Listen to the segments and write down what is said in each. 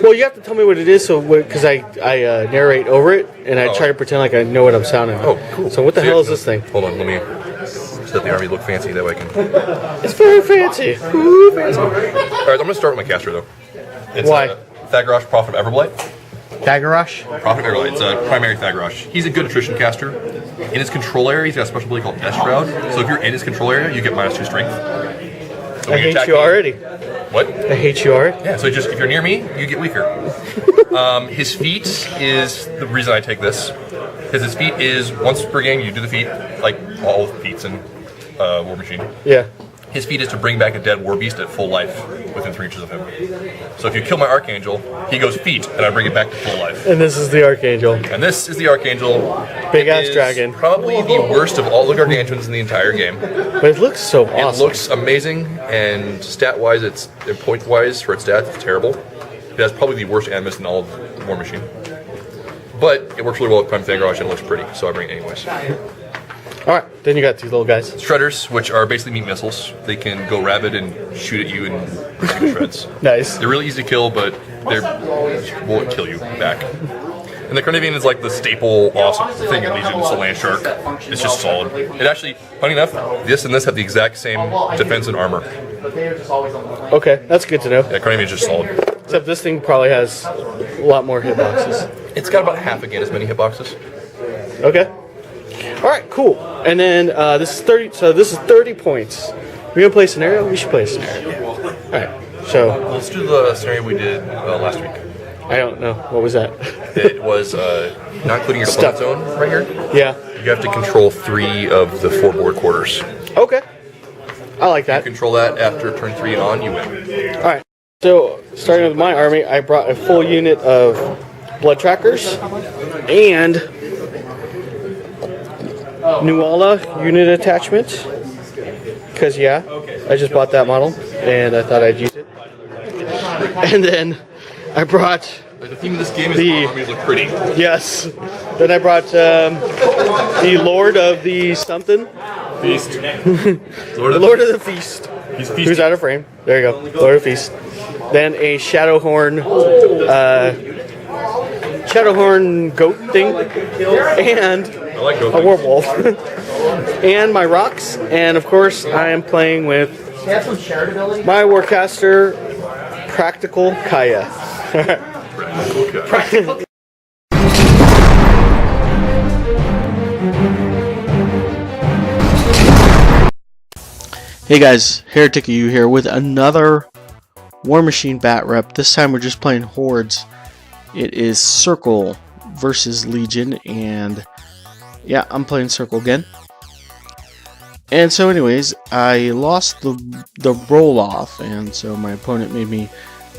Well, you have to tell me what it is, so because I narrate over it and I try to pretend like I know what I'm sounding. Oh, cool. So what the hell is this thing? Hold on, let me set the army look fancy. That way I can. It's very fancy. Ooh, fancy. All right, I'm gonna start with my caster though. It's Why? Thagarash, Prophet of Everblight. Thagarash? Prophet of Everblight. It's a primary Thagarash. He's a good attrition caster. In his control area, he's got a special ability called Death Shroud. So if you're in his control area, you get -2 strength. So I hate you already. What? I hate you already. Yeah, so just if you're near me, you get weaker. His feat is the reason I take this. Because his feat is once per game you do the feat, like all feats in Warmachine. Yeah. His feat is to bring back a dead war beast at full life within 3 inches of him. So if you kill my Archangel, he goes feat, and I bring it back to full life. And this is the Archangel. And this is the Archangel. Big ass dragon. Probably the worst of all the gargantuans in the entire game. But it looks so awesome. It looks amazing, and stat-wise, and point-wise for its stats, it's terrible. It has probably the worst animus in all of Warmachine. But it works really well with Prime Thagarash and it looks pretty, so I bring it anyways. Alright, then you got these little guys. Shredders, which are basically meat missiles. They can go rabid and shoot at you and reduce you to shreds. Nice. They're really easy to kill, but they won't kill you back. And the Carnivian is like the staple awesome thing in Legion. It's a land shark. It's just solid. It actually, funny enough, this and this have the exact same defense and armor. Okay, that's good to know. Yeah, Carnivian is just solid. Except this thing probably has a lot more hitboxes. It's got about half again as many hitboxes. Okay. All right, cool. And then this is 30. So this is 30 points. We gonna play a scenario? We should play a scenario. All right. So Let's do the scenario we did last week. I don't know what was that. It was not including your Stuff. opponent zone right here. Yeah. You have to control 3 of the 4 board quarters. Okay. I like that. Control that after turn 3 and on, you win. All right. So starting with my army, I brought a full unit of blood trackers and Nuala unit attachment. Because yeah, I just bought that model and I thought I'd use it. And then I brought The theme of this game is The- our armies look pretty. yes. Then I brought the Lord of the something. Feast. The Lord of the Feast. He's Who's feasting. out of frame? There you go. Lord of the Feast. Then a Shadowhorn goat thing. And I like a werewolf. And my rocks. And of course I am playing with my Warcaster Practical Kaya. Okay. Hey guys, Heretic U here with another Warmachine Batt Rep. This time we're just playing Hordes. It is Circle versus Legion, and yeah, I'm playing Circle again. And so anyways, I lost the roll off, and so my opponent made me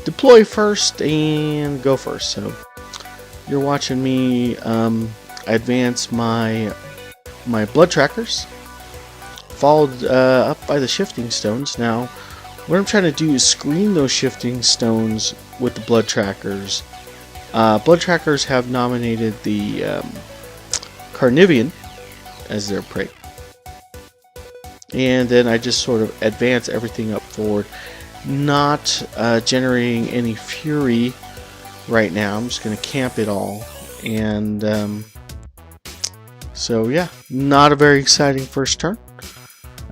deploy first and go first. So you're watching me advance my blood trackers, followed up by the shifting stones. Now what I'm trying to do is screen those shifting stones with the blood trackers. Blood trackers have nominated the Carnivian as their prey, and then I just sort of advance everything up forward, not generating any fury right now. I'm just going to camp it all, and so yeah, not a very exciting first turn.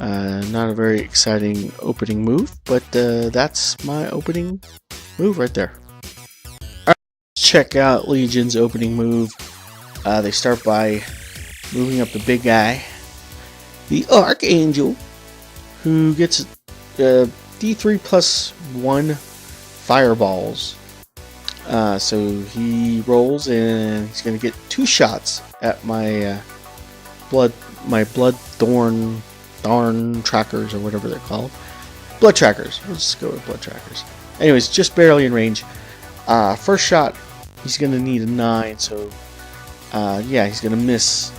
Not a very exciting opening move, but that's my opening move right there. Alright, let's check out Legion's opening move. They start by moving up the big guy, the Archangel, who gets D3 plus 1 fireballs. So he rolls and he's going to get 2 shots at my blood thorn trackers, or whatever they're called. Blood trackers. Let's go with blood trackers. Anyways, just barely in range. First shot, he's going to need a 9, so yeah, he's going to miss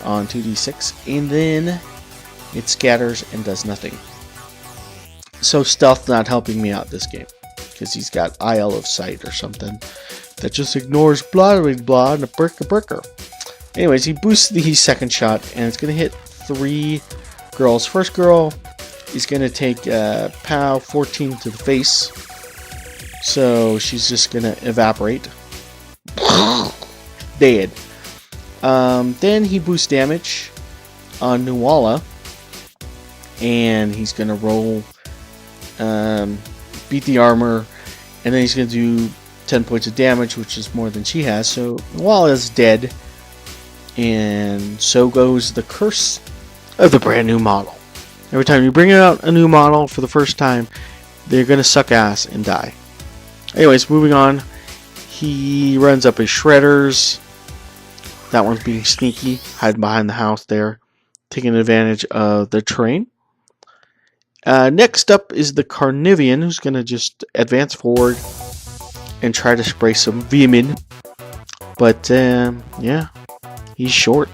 on 2d6, and then it scatters and does nothing. So stealth not helping me out this game, because he's got Isle of Sight or something that just ignores blah blah and a bricker. Anyways, he boosts the second shot, and it's going to hit 3 girls. First girl is going to take POW 14 to the face. So she's just gonna evaporate. Dead. Then he boosts damage on Nuala, and he's gonna roll, beat the armor, and then he's gonna do 10 points of damage, which is more than she has. So Nuala is dead, and so goes the curse of the brand new model. Every time you bring out a new model for the first time, they're gonna suck ass and die. Anyways, moving on. He runs up his shredders. That one's being sneaky, hiding behind the house there, taking advantage of the terrain. Next up is the Carnivian, who's going to just advance forward and try to spray some Veemin. But, yeah, he's short.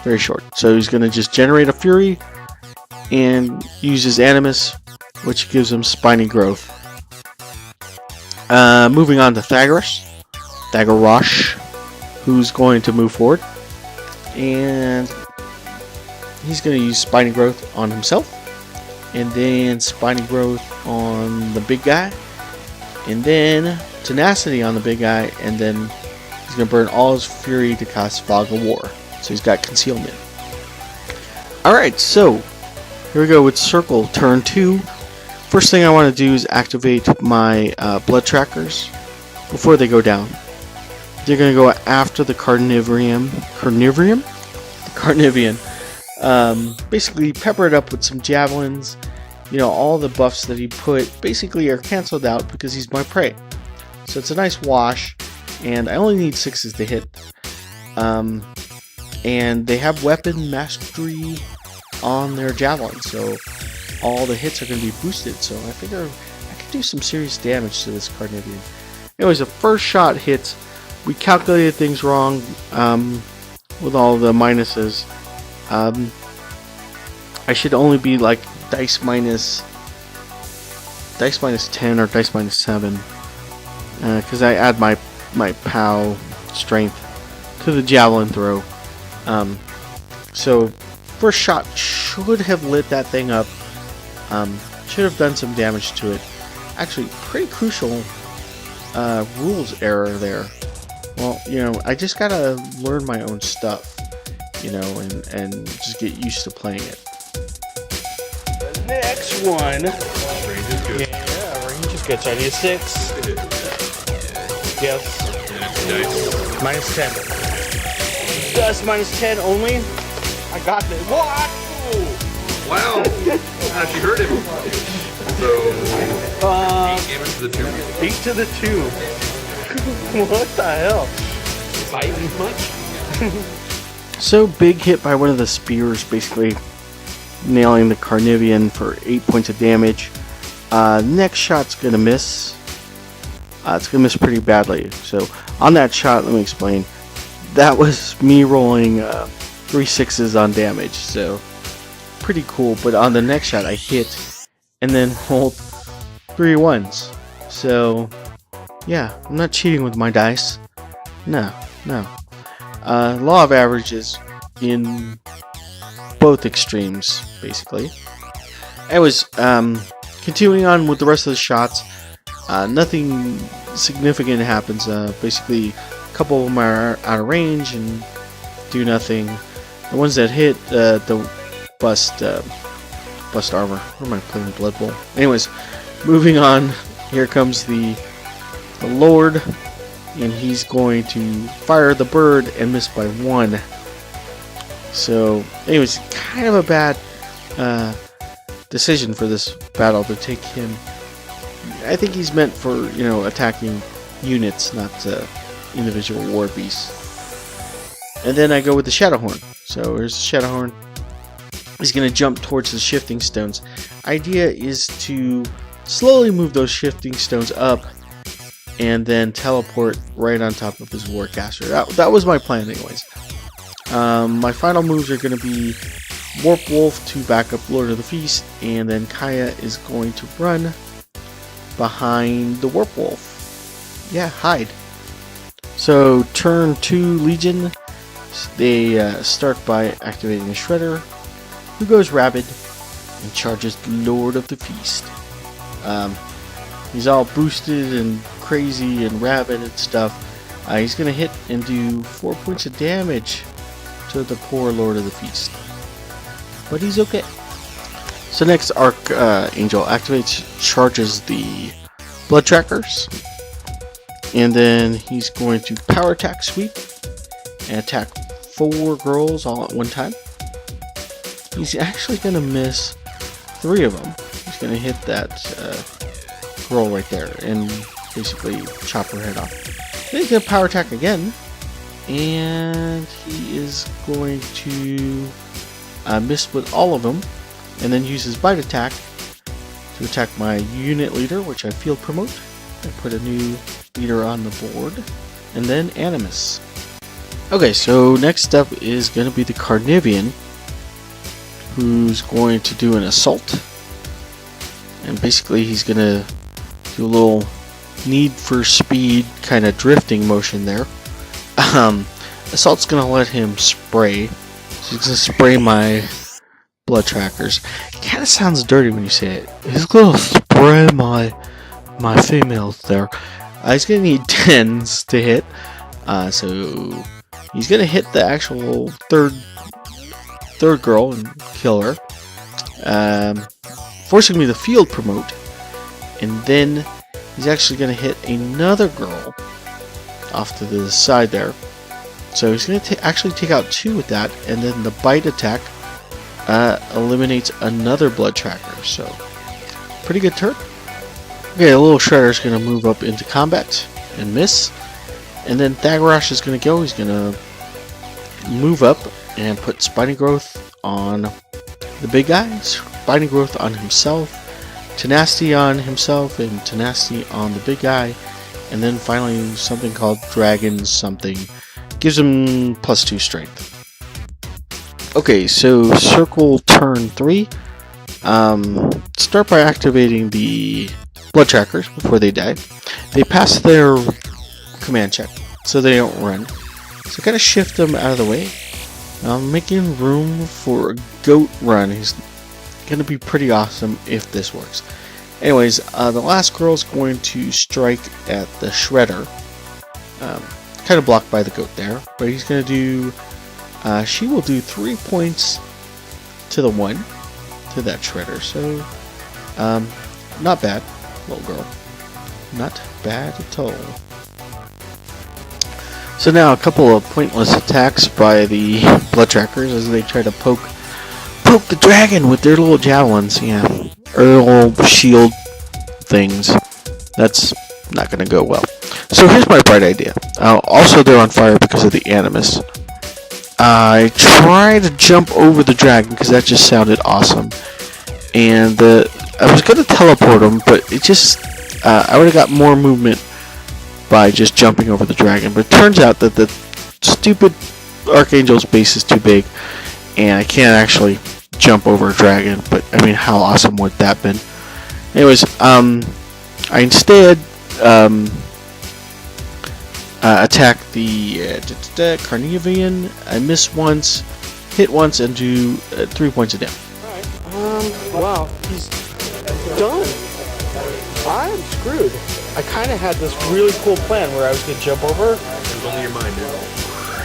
Very short. So he's going to just generate a Fury and use his Animus, which gives him Spiny Growth. Moving on to Thagarash, who's going to move forward, and he's going to use Spiny Growth on himself, and then Spiny Growth on the big guy, and then Tenacity on the big guy, and then he's going to burn all his Fury to cast Fog of War. So he's got Concealment. Alright, so here we go with Circle, turn 2. First thing I want to do is activate my blood trackers before they go down. They're going to go after the Carnivian. Basically pepper it up with some javelins. You know, all the buffs that he put basically are cancelled out because he's my prey. So it's a nice wash, and I only need 6s to hit. And they have weapon mastery on their javelins, so all the hits are going to be boosted. So I figure I could do some serious damage to this Carnivian. Anyways, the first shot hits. We calculated things wrong with all the minuses. I should only be like dice minus 10 or dice minus 7, because I add my POW strength to the javelin throw. So first shot should have lit that thing up. Should have done some damage to it. Actually, pretty crucial rules error there. Well, you know, I just gotta learn my own stuff, you know, and just get used to playing it. The next one. Range is good. Yeah, range is good. So I need a 6. Yes. Nice. Minus 10. Just minus 10 only. I got this. What? Wow. She heard him. So, 8 damage to the 2. 8 to the 2. What the hell? Fighting much? So big hit by one of the spears, basically nailing the Carnivian for 8 points of damage. Next shot's gonna miss. It's gonna miss pretty badly. So on that shot, let me explain. That was me rolling 3 6s on damage, so pretty cool. But on the next shot, I hit and then rolled 3 1s. So yeah, I'm not cheating with my dice. No. Law of averages in both extremes, basically. Anyways, continuing on with the rest of the shots, nothing significant happens. Basically, a couple of them are out of range and do nothing. The ones that hit, the bust armor. Where am I playing Blood Bowl? Anyways, moving on. Here comes the Lord, and he's going to fire the bird and miss by 1. So, anyways, kind of a bad decision for this battle to take him. I think he's meant for, you know, attacking units, not individual war beasts. And then I go with the Shadowhorn. So here's the Shadowhorn. He's going to jump towards the shifting stones. Idea is to slowly move those shifting stones up and then teleport right on top of his Warcaster. That was my plan anyways. My final moves are going to be Warp Wolf to back up Lord of the Feast, and then Kaya is going to run behind the Warp Wolf. Yeah, hide. So turn 2 Legion, they start by activating a Shredder, who goes rabid and charges Lord of the Feast. He's all boosted and crazy and rabid and stuff. He's going to hit and do 4 points of damage to the poor Lord of the Feast. But he's okay. So next, Archangel activates, charges the blood trackers. And then he's going to power attack sweep and attack 4 girls all at one time. He's actually going to miss 3 of them. He's going to hit that girl right there and basically chop her head off. Then he's going to power attack again. And he is going to miss with all of them. And then use his bite attack to attack my unit leader, which I field promote. I put a new leader on the board. And then Animus. Okay, so next up is going to be the Carnivian, who's going to do an assault. And basically he's going to do a little Need for Speed kind of drifting motion there. Assault's going to let him spray. So he's going to spray my blood trackers. It kind of sounds dirty when you say it. He's going to spray my females there. He's going to need 10s to hit. So he's going to hit the actual third girl and kill her. Forcing me to field promote. And then he's actually going to hit another girl off to the side there. So he's going to actually take out 2 with that. And then the bite attack eliminates another blood tracker. So pretty good turn. Okay, the little shredder is going to move up into combat and miss. And then Thagarash is going to go. He's going to move up and put Spiny Growth on the big guy, Spiny Growth on himself, Tenacity on himself, and Tenacity on the big guy. And then finally something called Dragon something. Gives him +2 strength. Okay, so circle turn 3. Start by activating the blood trackers before they die. They pass their command check, so they don't run. So kind of shift them out of the way. Making room for a goat run. He's going to be pretty awesome if this works. Anyways, the last girl is going to strike at the shredder. Kind of blocked by the goat there, but he's going to do... she will do 3 points to the 1 to that shredder. So, not bad, little girl. Not bad at all. So now a couple of pointless attacks by the blood trackers as they try to poke the dragon with their little javelins. Yeah, or little shield things. That's not going to go well. So here's my bright idea. Also, they're on fire because of the Animus. I tried to jump over the dragon because that just sounded awesome, and I was going to teleport him, but it just I would have got more movement by just jumping over the dragon. But it turns out that the stupid Archangel's base is too big, and I can't actually jump over a dragon. But I mean, how awesome would that have been? Anyways, I instead attack the Carnivian. I miss once, hit once, and do 3 points of damage. Alright, wow, he's done. I'm screwed. I kind of had this really cool plan where I was going to jump over. It was only your mind, dude.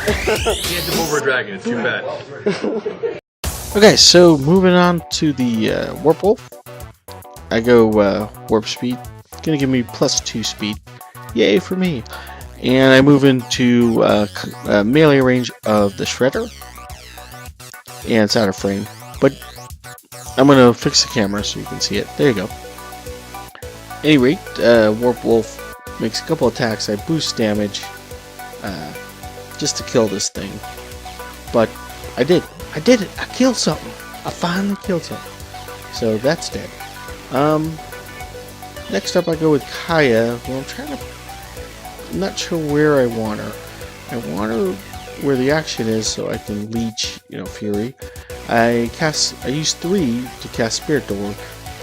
You can't jump over a dragon, it's too bad. Okay, so moving on to the Warp Wolf. I go Warp Speed. It's going to give me +2 speed. Yay for me. And I move into melee range of the Shredder. And it's out of frame. But I'm going to fix the camera so you can see it. There you go. At any rate, Warp Wolf makes a couple attacks. I boost damage just to kill this thing. But I did it. I killed something. I finally killed something. So that's dead. Next up I go with Kaya. Well, I'm not sure where I want her. I want her where the action is so I can leech, Fury. I use 3 to cast Spirit Door,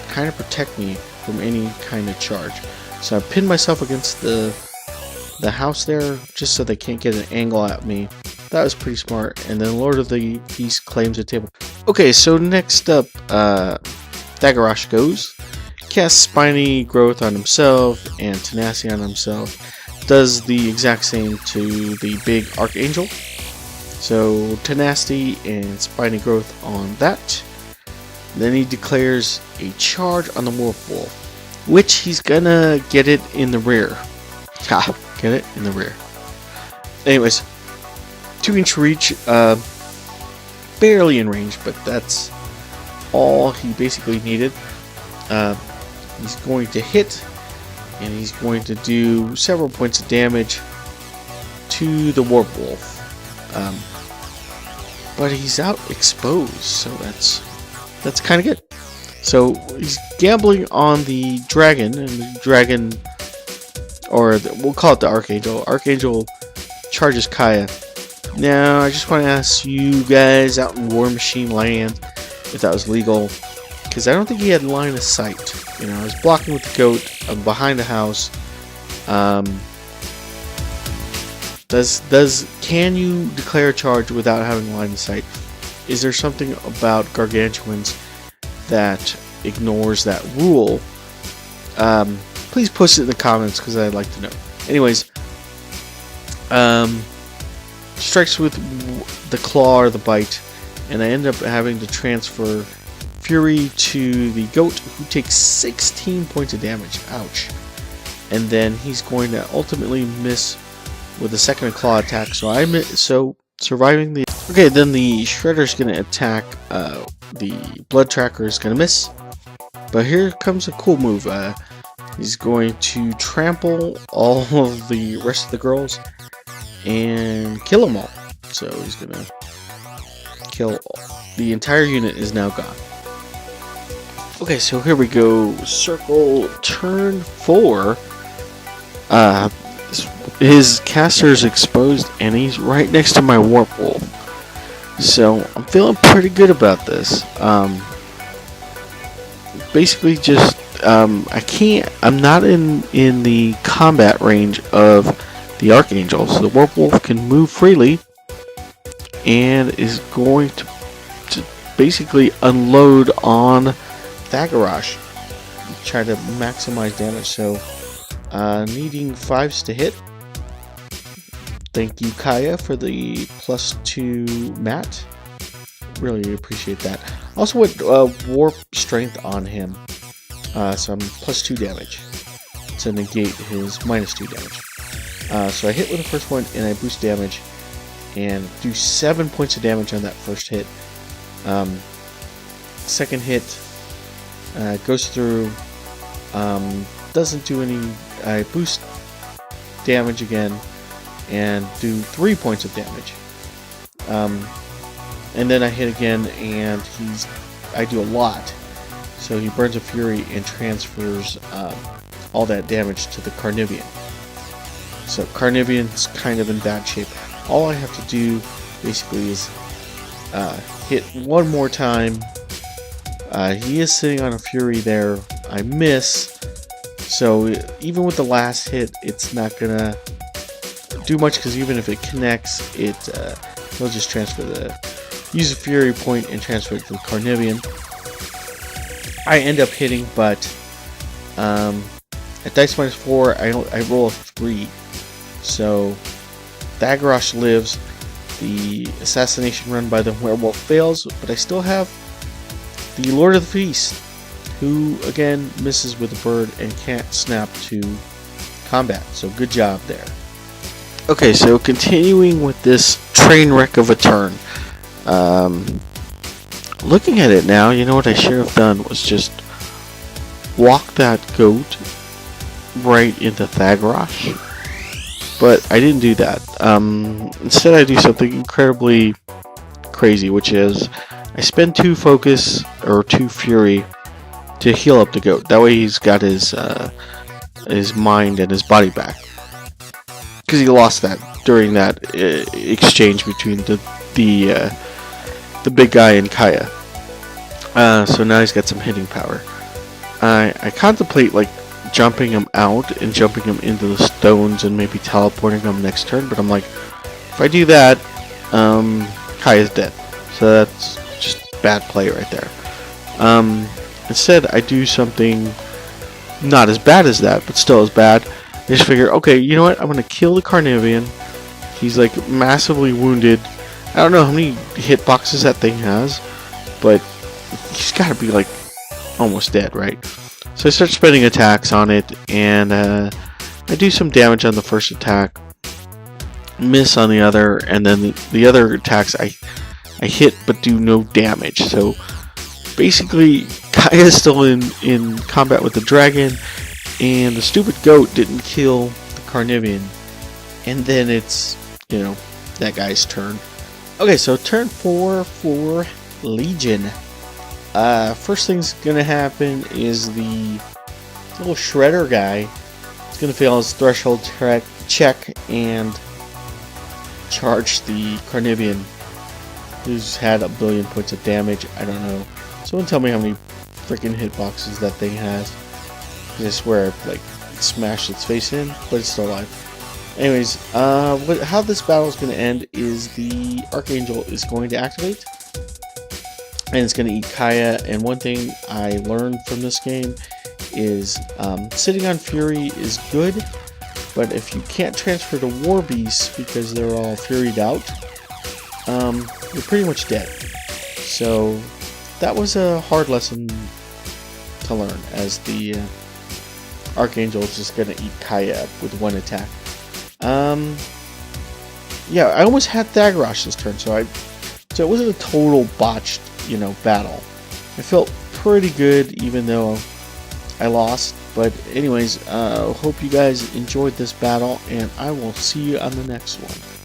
kind of protect me from any kind of charge. So I pin myself against the house there just so they can't get an angle at me. That was pretty smart. And then Lord of the Feast claims a table. Okay, so next up, Thagarash goes. casts Spiny Growth on himself and Tenacity on himself. Does the exact same to the big Archangel. So Tenacity and Spiny Growth on that. Then he declares a charge on the Wolf, which he's gonna get it in the rear. Ha! Get it in the rear. Anyways, 2-inch reach, barely in range, but that's all he basically needed. He's going to hit, and he's going to do several points of damage to the Wolf. But he's out exposed, so that's kind of good. So he's gambling on the dragon, and the dragon, or we'll call it the Archangel. Archangel charges Kaya. Now, I just want to ask you guys out in Warmachine land if that was legal, because I don't think he had line of sight. You know, I was blocking with the goat behind the house. Can you declare a charge without having line of sight? Is there something about Gargantuans that ignores that rule? Please post it in the comments because I'd like to know. Anyways, strikes with the claw or the bite, and I end up having to transfer Fury to the goat, who takes 16 points of damage. Ouch. And then he's going to ultimately miss with a second claw attack, so surviving the... Okay, then the Shredder's going to attack. The Blood Tracker is going to miss, but here comes a cool move. He's going to trample all of the rest of the girls and kill them all. So he's going to kill the entire unit. Is now gone. Okay, so here we go. Circle, turn 4. His caster is exposed, and he's right next to my Warp Wolf. So I'm feeling pretty good about this. Basically, just I'm not in the combat range of the Archangel, so the Warp Wolf can move freely, and is going to basically unload on Thagarash, try to maximize damage. So needing 5s to hit. Thank you, Kaya, for the +2 mat. Really appreciate that. Also with Warp Strength on him, so I'm +2 damage to negate his -2 damage. So I hit with the first one, and I boost damage, and do 7 points of damage on that first hit. Second hit goes through, doesn't do any. I boost damage again, and do 3 points of damage. And then I hit again, and I do a lot. So he burns a Fury and transfers all that damage to the Carnivean. So Carnivean's kind of in bad shape. All I have to do basically is hit one more time. He is sitting on a Fury there. I miss. So even with the last hit, it's not gonna do much, because even if it connects, he'll just use a Fury point and transfer it to the Carnivean. I end up hitting, but at dice -4, I roll a 3. So Thagarash lives. The assassination run by the werewolf fails, but I still have the Lord of the Feast, who again misses with a bird and can't snap to combat. So good job there. Okay, so continuing with this train wreck of a turn. Looking at it now, you know what I should have done was just walk that goat right into Thagarash. But I didn't do that. Instead, I do something incredibly crazy, which is I spend 2 focus or 2 fury to heal up the goat. That way, he's got his mind and his body back, because he lost that during that exchange between the big guy and Kaya. So now he's got some hitting power. I contemplate like jumping him out and jumping him into the stones and maybe teleporting him next turn, but I'm like, if I do that, Kaya's dead. So that's just bad play right there. Instead, I do something not as bad as that, but still as bad. I just figure, okay, you know what? I'm gonna kill the Carnivian. He's like massively wounded. I don't know how many hitboxes that thing has, but he's got to be like almost dead, right? So I start spending attacks on it, and I do some damage on the first attack, miss on the other, and then the other attacks I hit but do no damage. So basically, Kaya's still in combat with the dragon, and the stupid goat didn't kill the Carnivian. And then it's, you know, that guy's turn. Okay, so turn 4 for Legion. First thing's gonna happen is the little shredder guy is gonna fail his threshold check and charge the Carnivian, who's had a billion points of damage. I don't know. Someone tell me how many freaking hitboxes that thing has. I swear I've like smashed its face in, but it's still alive. Anyways, how this battle is going to end is the Archangel is going to activate, and it's going to eat Kaya. And one thing I learned from this game is sitting on Fury is good, but if you can't transfer to War Beasts because they're all Furied out, you're pretty much dead. So that was a hard lesson to learn, as the Archangel is just going to eat Kaya up with one attack. Yeah, I almost had Thagarash this turn, so it wasn't a total botched, you know, battle. I felt pretty good even though I lost. But anyways, hope you guys enjoyed this battle, and I will see you on the next one.